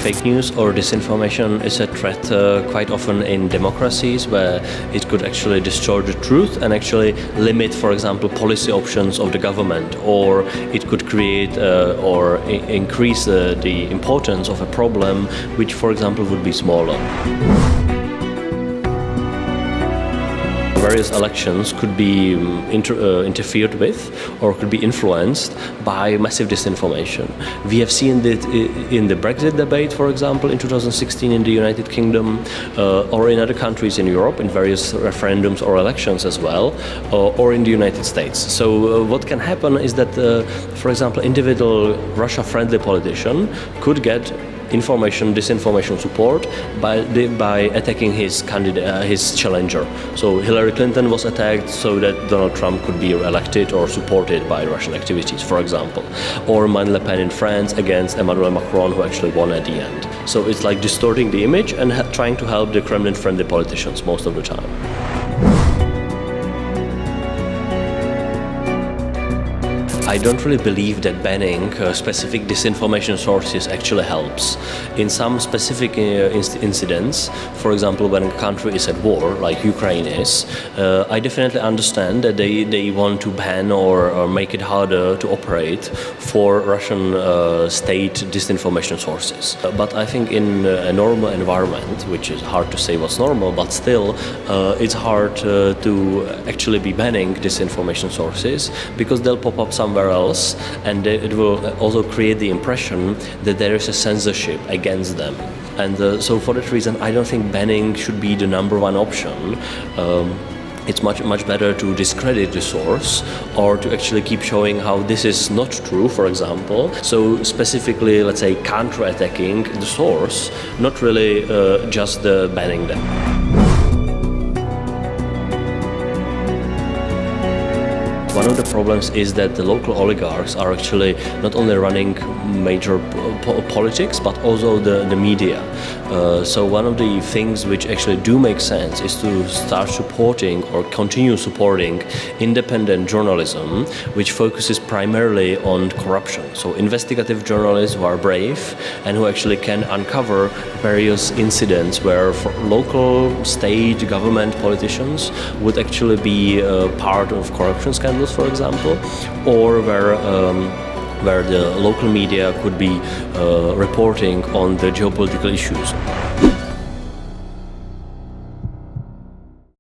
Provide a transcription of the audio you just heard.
Fake news or disinformation is a threat quite often in democracies where it could actually distort the truth and actually limit, for example, policy options of the government, or it could create or increase the importance of a problem which, for example, would be smaller. Various elections could be interfered with or could be influenced by massive disinformation. We have seen that in the Brexit debate, for example, in 2016 in the United Kingdom, or in other countries in Europe, in various referendums or elections as well, or in the United States. So what can happen is that, for example, individual Russia-friendly politician could get disinformation support by attacking his candidate, his challenger. So Hillary Clinton was attacked so that Donald Trump could be elected or supported by Russian activities, for example. Or Marine Le Pen in France against Emmanuel Macron, who actually won at the end. So it's like distorting the image and trying to help the Kremlin-friendly politicians most of the time. I don't really believe that banning specific disinformation sources actually helps. In some specific incidents, for example, when a country is at war, like Ukraine is, I definitely understand that they want to ban or make it harder to operate for Russian state disinformation sources. But I think in a normal environment, which is hard to say what's normal, but still it's hard to actually be banning disinformation sources because they'll pop up somewhere else, and it will also create the impression that there is a censorship against them. And so for that reason, I don't think banning should be the number one option. It's much better to discredit the source or to actually keep showing how this is not true, for example. So specifically, let's say, counter-attacking the source, not really just banning them. One of the problems is that the local oligarchs are actually not only running major politics, but also the media. So one of the things which actually do make sense is to start supporting or continue supporting independent journalism, which focuses primarily on corruption. So investigative journalists who are brave and who actually can uncover various incidents where local, state, government politicians would actually be part of corruption scandals, for example, or where the local media could be reporting on the geopolitical issues.